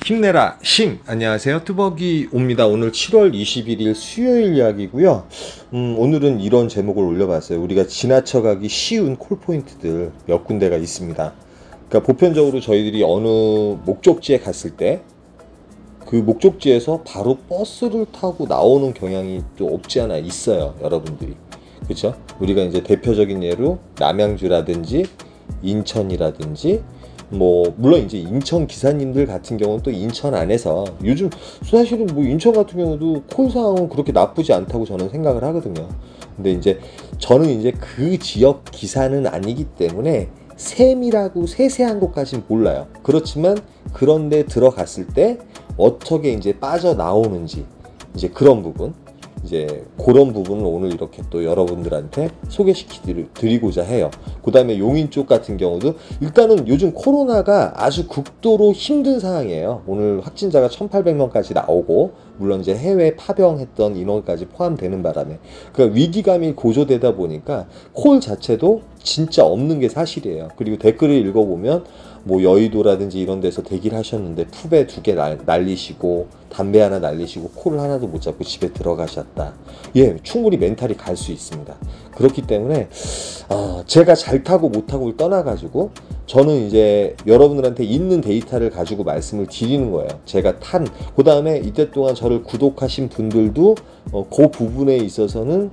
힘내라 싱! 안녕하세요, 뚜벅이 옵니다. 오늘 7월 21일 수요일 이야기고요. 오늘은 이런 제목을 올려봤어요. 우리가 지나쳐가기 쉬운 콜포인트들 몇 군데가 있습니다. 그러니까 보편적으로 저희들이 어느 목적지에 갔을 때 그 목적지에서 바로 버스를 타고 나오는 경향이 또 없지 않아 있어요, 여러분들이. 그렇죠? 우리가 이제 대표적인 예로 남양주라든지 인천이라든지 물론 이제 인천 기사님들 같은 경우는 또 인천 안에서 요즘 사실은 인천 같은 경우도 콜 상황은 그렇게 나쁘지 않다고 저는 생각을 하거든요. 근데 이제 저는 이제 그 지역 기사는 아니기 때문에 세밀하고 세세한 것까지는 몰라요. 그렇지만 그런데 들어갔을 때 어떻게 이제 빠져나오는지 이제 그런 부분, 이제 그런 부분을 오늘 이렇게 또 여러분들한테 소개시켜 드리고자 해요. 그 다음에 용인 쪽 같은 경우도 일단은 요즘 코로나가 아주 극도로 힘든 상황이에요. 오늘 확진자가 1800명까지 나오고, 물론 이제 해외 파병했던 인원까지 포함되는 바람에 그 위기감이 고조되다 보니까 콜 자체도 진짜 없는 게 사실이에요. 그리고 댓글을 읽어보면 여의도라든지 이런 데서 대기를 하셨는데 푸베 2개 날리시고 담배 하나 날리시고 콜을 하나도 못 잡고 집에 들어가셨다. 예, 충분히 멘탈이 갈 수 있습니다. 그렇기 때문에 제가 잘 타고 못 타고를 떠나가지고 저는 이제 여러분들한테 있는 데이터를 가지고 말씀을 드리는 거예요. 제가 그 다음에 이때 동안 저를 구독하신 분들도 그 부분에 있어서는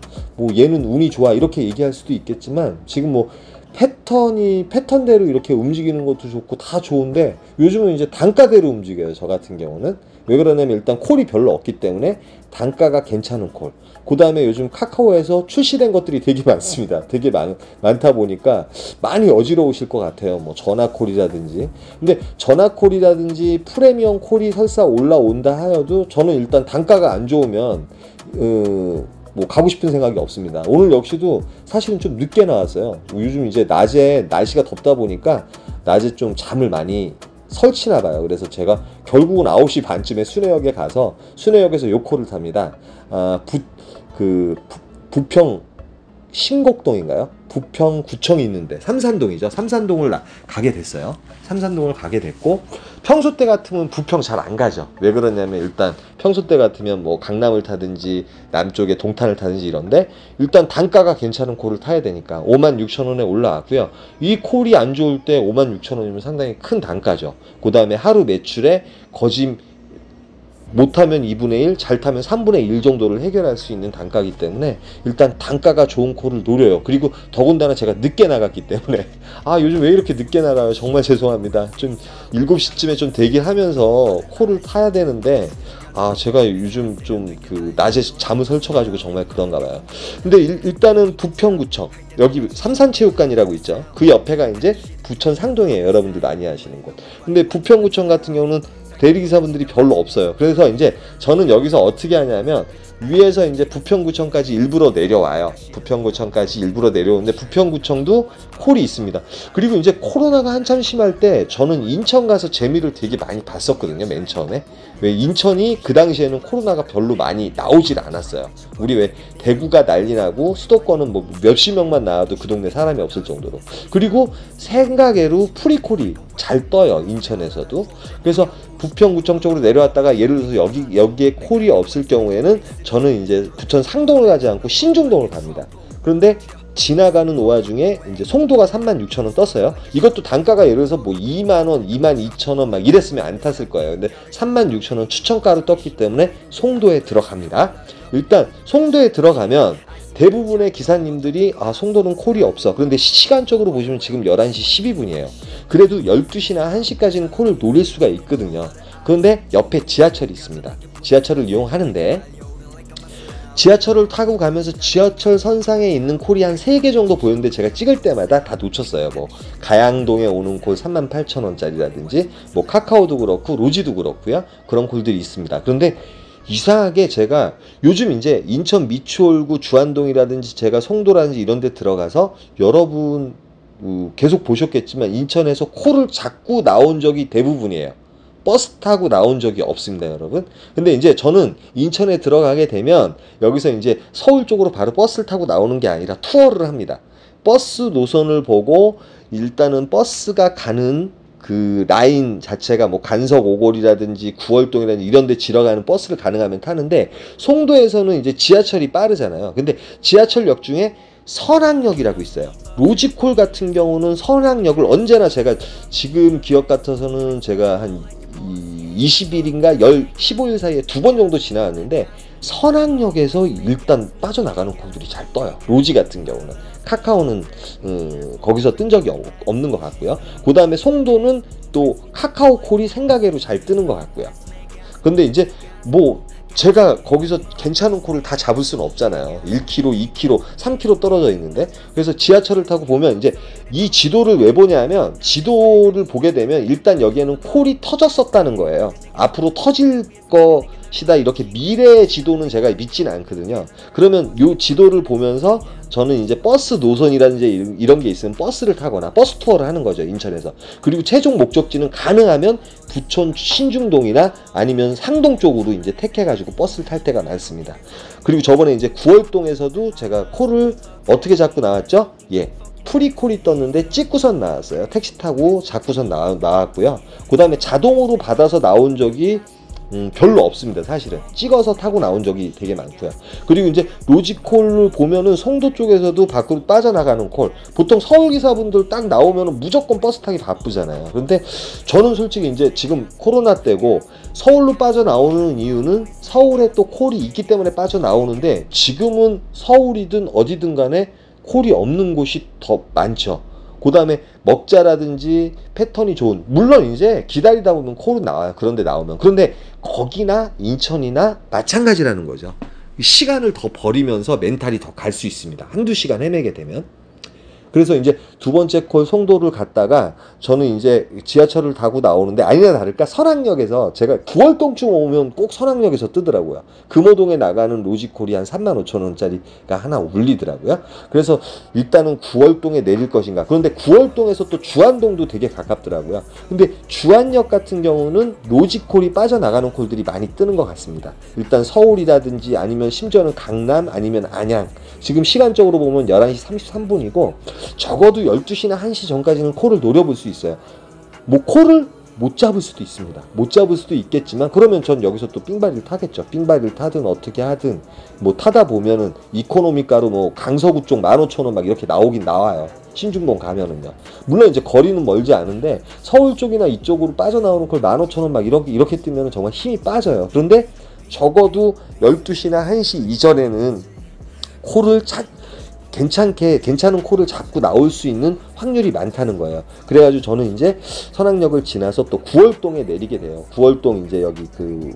얘는 운이 좋아 이렇게 얘기할 수도 있겠지만, 지금 패턴대로 이렇게 움직이는 것도 좋고 다 좋은데 요즘은 이제 단가대로 움직여요. 저 같은 경우는 왜 그러냐면 일단 콜이 별로 없기 때문에 단가가 괜찮은 콜, 그 다음에 요즘 카카오에서 출시된 것들이 되게 많습니다. 되게 많다 보니까 많이 어지러우실 것 같아요. 전화콜이라든지. 근데 전화콜이라든지 프리미엄 콜이 설사 올라온다 하여도 저는 일단 단가가 안 좋으면 가고 싶은 생각이 없습니다. 오늘 역시도 사실은 좀 늦게 나왔어요. 요즘 이제 낮에 날씨가 덥다 보니까 낮에 좀 잠을 많이 설치나 봐요. 그래서 제가 결국은 9시 반쯤에 순회역에 가서 순회역에서 요코를 탑니다. 부평 신곡동인가요? 부평구청이 있는데 삼산동이죠. 삼산동을 가게 됐어요. 삼산동을 가게 됐고, 평소 때 같으면 부평 잘 안 가죠. 왜 그러냐면 일단 평소 때 같으면 강남을 타든지 남쪽에 동탄을 타든지 이런데 일단 단가가 괜찮은 콜을 타야 되니까 56,000원에 올라왔고요. 이 콜이 안 좋을 때 56,000원이면 상당히 큰 단가죠. 그 다음에 하루 매출에 거짓 못하면 2분의 1, 잘 타면 3분의 1 정도를 해결할 수 있는 단가이기 때문에 일단 단가가 좋은 콜을 노려요. 그리고 더군다나 제가 늦게 나갔기 때문에 요즘 왜 이렇게 늦게 나가요? 정말 죄송합니다. 좀 7시쯤에 좀 대기하면서 콜을 타야 되는데 제가 요즘 좀 낮에 잠을 설쳐가지고 정말 그런가 봐요. 근데 일단은 부평구청, 여기 삼산체육관이라고 있죠. 그 옆에가 이제 부천 상동이에요. 여러분들 많이 아시는 곳. 근데 부평구청 같은 경우는 대리기사분들이 별로 없어요. 그래서 이제 저는 여기서 어떻게 하냐면 위에서 이제 부평구청까지 일부러 내려와요. 부평구청까지 일부러 내려오는데 부평구청도 콜이 있습니다. 그리고 이제 코로나가 한참 심할 때 저는 인천 가서 재미를 되게 많이 봤었거든요. 맨 처음에. 왜 인천이 그 당시에는 코로나가 별로 많이 나오질 않았어요. 우리 왜 대구가 난리 나고 수도권은 몇십 명만 나와도 그 동네 사람이 없을 정도로. 그리고 생각외로 프리콜이 잘 떠요, 인천에서도. 그래서 부평구청 쪽으로 내려왔다가 예를 들어서 여기에 콜이 없을 경우에는 저는 이제 부천 상동을 가지 않고 신중동을 갑니다. 그런데 지나가는 와중에 이제 송도가 36,000원 떴어요. 이것도 단가가 예를 들어서 2만원, 22,000원 막 이랬으면 안 탔을 거예요. 근데 36,000원 추천가로 떴기 때문에 송도에 들어갑니다. 일단 송도에 들어가면 대부분의 기사님들이 송도는 콜이 없어. 그런데 시간적으로 보시면 지금 11시 12분이에요. 그래도 12시나 1시까지는 콜을 노릴 수가 있거든요. 그런데 옆에 지하철이 있습니다. 지하철을 이용하는데 지하철을 타고 가면서 지하철 선상에 있는 콜이 한 3개 정도 보였는데 제가 찍을 때마다 다 놓쳤어요. 가양동에 오는 콜 38,000원짜리라든지 카카오도 그렇고 로지도 그렇고요. 그런 콜들이 있습니다. 그런데 이상하게 제가 요즘 이제 인천 미추홀구 주안동이라든지 제가 송도라든지 이런 데 들어가서 여러분 계속 보셨겠지만 인천에서 콜을 잡고 나온 적이 대부분이에요. 버스 타고 나온 적이 없습니다, 여러분. 근데 이제 저는 인천에 들어가게 되면 여기서 이제 서울 쪽으로 바로 버스를 타고 나오는 게 아니라 투어를 합니다. 버스 노선을 보고 일단은 버스가 가는 그 라인 자체가 뭐 간석 오골이라든지 구월동이라든지 이런 데 지나가는 버스를 가능하면 타는데, 송도에서는 이제 지하철이 빠르잖아요. 근데 지하철역 중에 선악역이라고 있어요. 로지콜 같은 경우는 선악역을 언제나, 제가 지금 기억 같아서는 제가 한 20일인가 15일 사이에 2번 정도 지나왔는데, 선악역에서 일단 빠져나가는 콜들이 잘 떠요. 로지 같은 경우는. 카카오는 거기서 뜬 적이 없는 것 같고요. 그 다음에 송도는 또 카카오 콜이 생가게로 잘 뜨는 것 같고요. 근데 이제 뭐 제가 거기서 괜찮은 콜을 다 잡을 수는 없잖아요. 1km, 2km, 3km 떨어져 있는데. 그래서 지하철을 타고 보면, 이제 이 지도를 왜 보냐면, 지도를 보게 되면 일단 여기에는 콜이 터졌었다는 거예요. 앞으로 터질 것이다, 이렇게 미래의 지도는 제가 믿지는 않거든요. 그러면 요 지도를 보면서 저는 이제 버스 노선이라든지 이런 게 있으면 버스를 타거나 버스 투어를 하는 거죠, 인천에서. 그리고 최종 목적지는 가능하면 부천 신중동이나 아니면 상동 쪽으로 이제 택해가지고 버스를 탈 때가 많습니다. 그리고 저번에 이제 구월동에서도 제가 콜을 어떻게 잡고 나왔죠? 예. 프리콜이 떴는데 찍고선 나왔어요. 택시 타고 잡고선 나왔고요. 그 다음에 자동으로 받아서 나온 적이 별로 없습니다. 사실은 찍어서 타고 나온 적이 되게 많고요. 그리고 이제 로지콜을 보면은 송도 쪽에서도 밖으로 빠져나가는 콜, 보통 서울 기사분들 딱 나오면은 무조건 버스 타기 바쁘잖아요. 그런데 저는 솔직히 이제 지금 코로나 때고 서울로 빠져나오는 이유는 서울에 또 콜이 있기 때문에 빠져나오는데, 지금은 서울이든 어디든 간에 콜이 없는 곳이 더 많죠. 그 다음에 먹자라든지 패턴이 좋은, 물론 이제 기다리다 보면 콜은 나와요. 그런데 나오면. 그런데 거기나 인천이나 마찬가지라는 거죠. 시간을 더 버리면서 멘탈이 더 갈 수 있습니다. 한두 시간 헤매게 되면. 그래서 이제 두 번째 콜 송도를 갔다가 저는 이제 지하철을 타고 나오는데, 아니나 다를까 선악역에서, 제가 구월동쯤 오면 꼭 선악역에서 뜨더라고요. 금호동에 나가는 로지콜이 한 35,000원짜리가 하나 울리더라고요. 그래서 일단은 구월동에 내릴 것인가. 그런데 구월동에서 또 주안동도 되게 가깝더라고요. 근데 주안역 같은 경우는 로지콜이 빠져나가는 콜들이 많이 뜨는 것 같습니다. 일단 서울이라든지 아니면 심지어는 강남 아니면 안양, 지금 시간적으로 보면 11시 33분이고 적어도 12시나 1시 전까지는 콜을 노려볼 수 있어요. 뭐 콜을 못 잡을 수도 있습니다. 못 잡을 수도 있겠지만, 그러면 전 여기서 또 삥바리를 타겠죠. 삥바리를 타든 어떻게 하든 뭐 타다 보면은 이코노미가로 뭐 강서구 쪽 15,000원 막 이렇게 나오긴 나와요. 신중동 가면은요. 물론 이제 거리는 멀지 않은데 서울 쪽이나 이쪽으로 빠져나오는 걸 15,000원 막 이렇게 뜨면 정말 힘이 빠져요. 그런데 적어도 12시나 1시 이전에는 콜을 괜찮은 콜을 잡고 나올 수 있는 확률이 많다는 거예요. 그래가지고 저는 이제 선악역을 지나서 또 구월동에 내리게 돼요. 구월동 이제 여기 그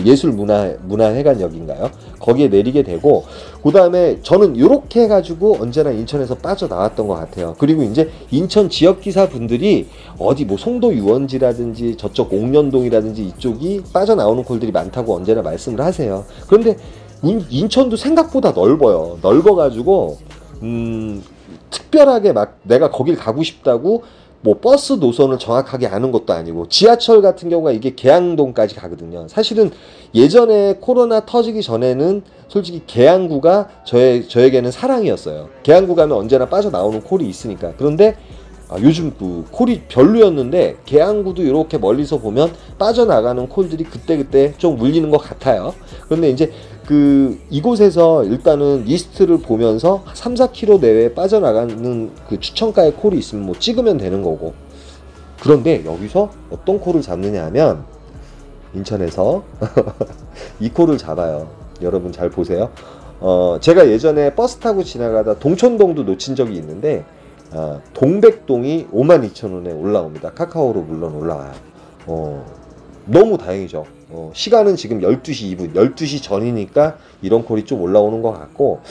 예술문화회관역인가요? 거기에 내리게 되고, 그 다음에 저는 이렇게 해가지고 언제나 인천에서 빠져나왔던 것 같아요. 그리고 이제 인천 지역기사 분들이 어디 뭐 송도 유원지라든지 저쪽 옥년동이라든지 이쪽이 빠져나오는 콜들이 많다고 언제나 말씀을 하세요. 그런데 인천도 생각보다 넓어요. 넓어가지고 특별하게 막 내가 거길 가고 싶다고 뭐 버스 노선을 정확하게 아는 것도 아니고, 지하철 같은 경우가 이게 계양동까지 가거든요. 사실은 예전에 코로나 터지기 전에는 솔직히 계양구가 저에게는 사랑이었어요. 계양구 가면 언제나 빠져나오는 콜이 있으니까. 그런데 요즘 그 콜이 별로였는데 계양구도 이렇게 멀리서 보면 빠져나가는 콜들이 그때그때 좀 물리는 것 같아요. 그런데 이제 이곳에서 일단은 리스트를 보면서 3, 4km 내외에 빠져나가는 그 추천가의 콜이 있으면 뭐 찍으면 되는 거고. 그런데 여기서 어떤 콜을 잡느냐 하면, 인천에서 이 콜을 잡아요. 여러분 잘 보세요. 제가 예전에 버스 타고 지나가다 동천동도 놓친 적이 있는데, 동백동이 52,000원에 올라옵니다. 카카오로 물론 올라와요. 너무 다행이죠. 시간은 지금 12시 2분, 12시 전이니까 이런 콜이 좀 올라오는 것 같고,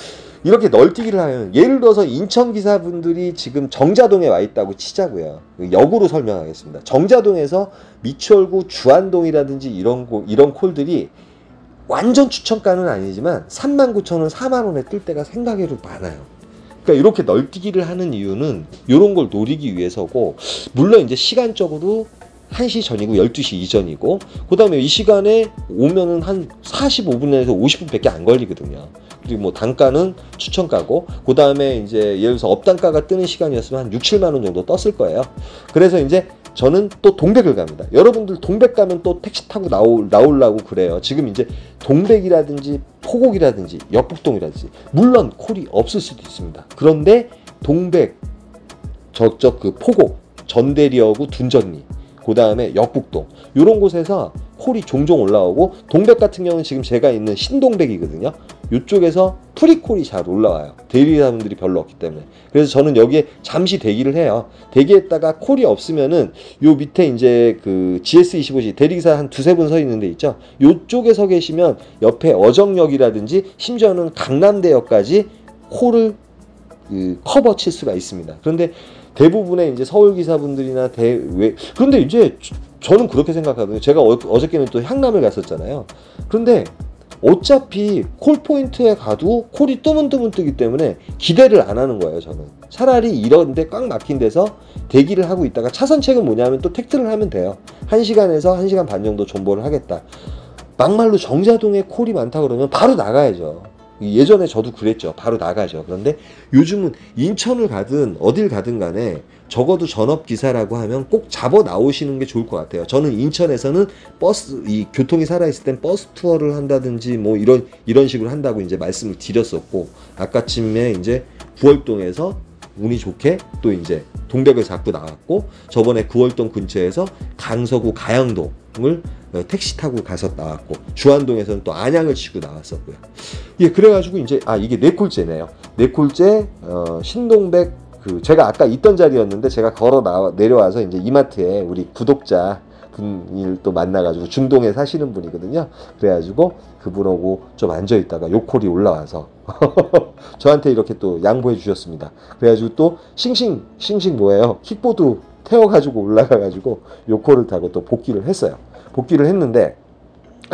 이렇게 널뛰기를 하면, 예를 들어서 인천 기사분들이 지금 정자동에 와 있다고 치자고요. 역으로 설명하겠습니다. 정자동에서 미추홀구 주안동이라든지 이런 콜들이 완전 추천가는 아니지만 39,000원, 4만원에 뜰 때가 생각외로 많아요. 그러니까 이렇게 널뛰기를 하는 이유는 이런 걸 노리기 위해서고, 물론 이제 시간적으로 1시 전이고 12시 이전이고, 그 다음에 이 시간에 오면은 한 45분에서 50분밖에 안 걸리거든요. 그리고 뭐 단가는 추천가고, 그 다음에 이제 예를 들어서 업단가가 뜨는 시간이었으면 한 6, 7만 원 정도 떴을 거예요. 그래서 이제 저는 또 동백을 갑니다. 여러분들 동백 가면 또 택시 타고 나오려고 그래요. 지금 이제 동백이라든지 포곡이라든지 역북동이라든지 물론 콜이 없을 수도 있습니다. 그런데 동백, 저쪽 그 포곡, 전대리하고 둔전리, 그 다음에 역북동 이런 곳에서 콜이 종종 올라오고, 동백 같은 경우는 지금 제가 있는 신동백이거든요. 이쪽에서 프리콜이 잘 올라와요. 대리사분들이 별로 없기 때문에. 그래서 저는 여기에 잠시 대기를 해요. 대기했다가 콜이 없으면은 요 밑에 이제 그 GS25C 대리기사 한 두세 분 서 있는 데 있죠. 요쪽에 서 계시면 옆에 어정역이라든지 심지어는 강남대역까지 콜을 커버 칠 수가 있습니다. 그런데 대부분의 이제 서울 기사분들이나 그런데 이제 저는 그렇게 생각하거든요. 제가 어저께는 또 향남을 갔었잖아요. 그런데 어차피 콜 포인트에 가도 콜이 뜨문뜨문 뜨기 때문에 기대를 안 하는 거예요. 저는 차라리 이런데 꽉 막힌 데서 대기를 하고 있다가 차선책은 뭐냐면 또 택트를 하면 돼요. 1시간에서 1시간 반 정도 존버를 하겠다. 막말로 정자동에 콜이 많다 그러면 바로 나가야죠. 예전에 저도 그랬죠. 바로 나가죠. 그런데 요즘은 인천을 가든 어딜 가든 간에 적어도 전업기사라고 하면 꼭 잡아 나오시는 게 좋을 것 같아요. 저는 인천에서는 교통이 살아있을 땐 버스 투어를 한다든지 뭐 이런 식으로 한다고 이제 말씀을 드렸었고, 아까쯤에 이제 구월동에서 운이 좋게 또 이제 동백을 잡고 나왔고, 저번에 구월동 근처에서 강서구 가양동을 택시 타고 가서 나왔고, 주안동에서는 또 안양을 치고 나왔었고요. 예, 그래가지고 이제 이게 네 콜째네요. 네 콜째 신동백, 제가 아까 있던 자리였는데 제가 내려와서 이제 이마트에 우리 구독자 분을 또 만나가지고 중동에 사시는 분이거든요. 그래가지고 그분하고 좀 앉아있다가 요 콜이 올라와서 저한테 이렇게 또 양보해 주셨습니다. 그래가지고 또 싱싱 뭐예요? 킥보드 태워가지고 올라가가지고 요 콜을 타고 또 복귀를 했어요. 복귀를 했는데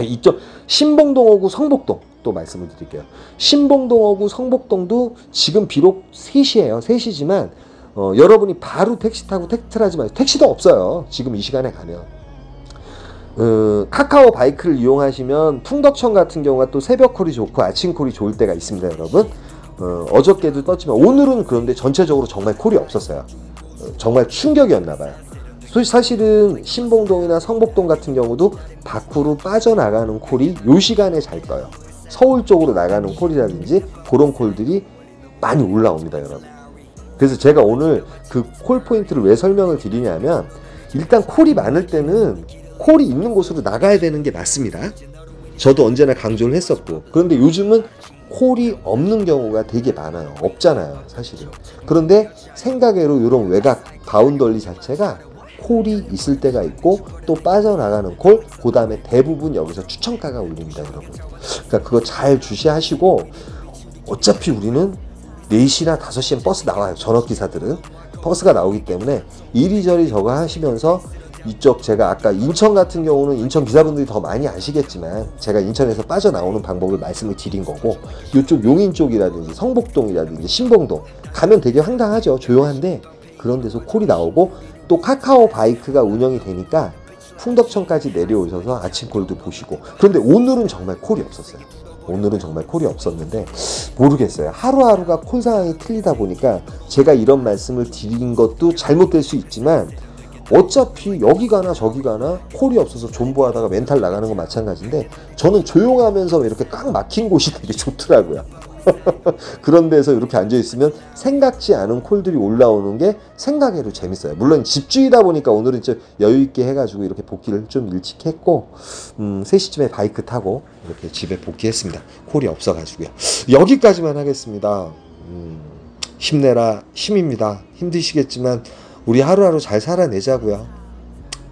이쪽 신봉동하고 성복동 또 말씀을 드릴게요. 신봉동하고 성복동도 지금 비록 3시예요. 3시지만 여러분이 바로 택시 타고 택트를 하지 마세요. 택시도 없어요. 지금 이 시간에 가면. 카카오 바이크를 이용하시면 풍덕천 같은 경우가 또 새벽 콜이 좋고 아침 콜이 좋을 때가 있습니다, 여러분. 어저께도 떴지만 오늘은 그런데 전체적으로 정말 콜이 없었어요. 정말 충격이었나봐요. 사실은 신봉동이나 성복동 같은 경우도 밖으로 빠져나가는 콜이 요 시간에 잘 떠요. 서울 쪽으로 나가는 콜이라든지 그런 콜들이 많이 올라옵니다, 여러분. 그래서 제가 오늘 그 콜 포인트를 왜 설명을 드리냐면, 일단 콜이 많을 때는 콜이 있는 곳으로 나가야 되는 게 맞습니다. 저도 언제나 강조를 했었고. 그런데 요즘은 콜이 없는 경우가 되게 많아요. 없잖아요, 사실은. 그런데 생각외로 이런 외곽 바운더리 자체가 콜이 있을 때가 있고, 또 빠져나가는 콜, 그 다음에 대부분 여기서 추천가가 올립니다, 여러분. 그러니까 그거 잘 주시하시고, 어차피 우리는 4시나 5시엔 버스 나와요. 전업기사들은 버스가 나오기 때문에 이리저리 저거 하시면서, 이쪽 제가 아까 인천 같은 경우는 인천 기사분들이 더 많이 아시겠지만 제가 인천에서 빠져나오는 방법을 말씀을 드린 거고, 이쪽 용인 쪽이라든지 성복동이라든지 신봉동 가면 되게 황당하죠. 조용한데 그런 데서 콜이 나오고, 또 카카오 바이크가 운영이 되니까 풍덕천까지 내려오셔서 아침 콜도 보시고. 그런데 오늘은 정말 콜이 없었어요. 오늘은 정말 콜이 없었는데 모르겠어요. 하루하루가 콜 상황이 틀리다 보니까 제가 이런 말씀을 드린 것도 잘못될 수 있지만, 어차피 여기 가나 저기 가나 콜이 없어서 존버하다가 멘탈 나가는 건 마찬가지인데, 저는 조용하면서 이렇게 꽉 막힌 곳이 되게 좋더라고요. 그런 데서 이렇게 앉아있으면 생각지 않은 콜들이 올라오는 게 생각외로 재밌어요. 물론 집주이다 보니까 오늘은 좀 여유있게 해가지고 이렇게 복귀를 좀 일찍 했고, 3시쯤에 바이크 타고 이렇게 집에 복귀했습니다. 콜이 없어가지고요. 여기까지만 하겠습니다. 힘내라 힘입니다. 힘드시겠지만 우리 하루하루 잘 살아내자고요.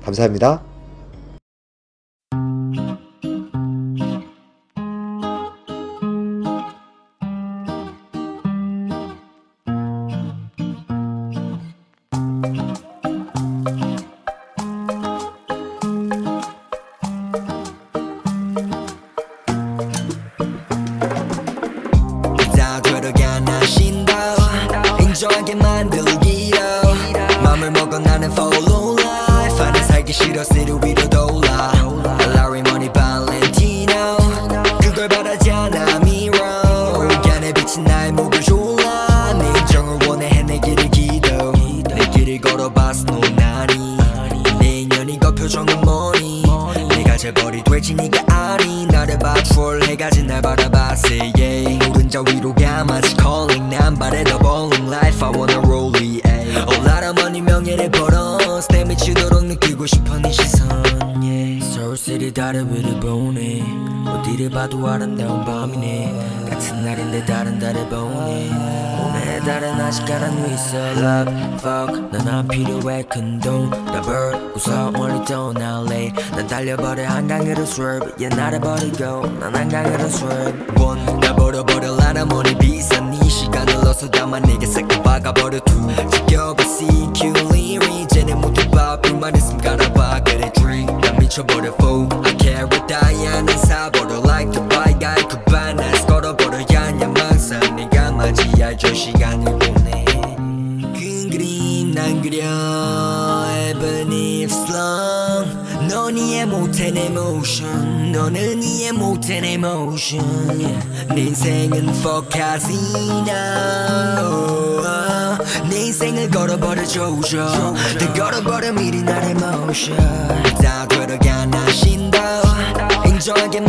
감사합니다. 인정하게 만들기로 맘을 먹어 나는 follow life 하는 살기 싫어 city 위로 돌아 Larry Money Valentino 그걸 바라지 않아 mirror 마치 나의 목을 졸라 내 인정을 원해 해내기를 기도 내 길을 걸어봤어 넌 아니 내 인연이 그 표정은 뭐니 내가 재벌이 될지 네가 아니 나를 봐 트롤해가 진 날 바라봤어 yeah. 노른자 위로 가 마치 calling 난 바래 더 bowling life I wanna roll it 올라라머니 명예를 벌어 내 미치도록 느끼고 싶어 네 시선 yeah. 서울시리 달을 위를 보네 어디를 봐도 아름다운 밤이네 같은 날인데 다른 달을 보네 오늘의 달은 아직 가라앉아 있어 Love, fuck 넌 안 필요해 큰돈 더블 웃어 멀리 떠날래 난 달려버려 한강으로 swerve yeah 나를 버리고 난 한강으로 swerve 나 버려버려 라라머니 비싼 네 시간을 넣어서 다만 내게 싹 박아버려 two 지겨봐 CQ 리리 이제는 모두 봐 불만 있음 갈아봐 그래 drink 난 미쳐버려 fool I carry die 난 사버려 like the bike guy 그 반나스 걸어버려야 냐 망상 내가 맞이할 저 시간을 보내 큰 그림 난 그려 even if long 넌 이해 못해 내 motion 너는 이해 못해 내 motion yeah. 내 인생은 fuck casino 내 인생을 걸어버려 조져 다 걸어버려 미리 나의 motion 다 들어가 나 신도 인정하게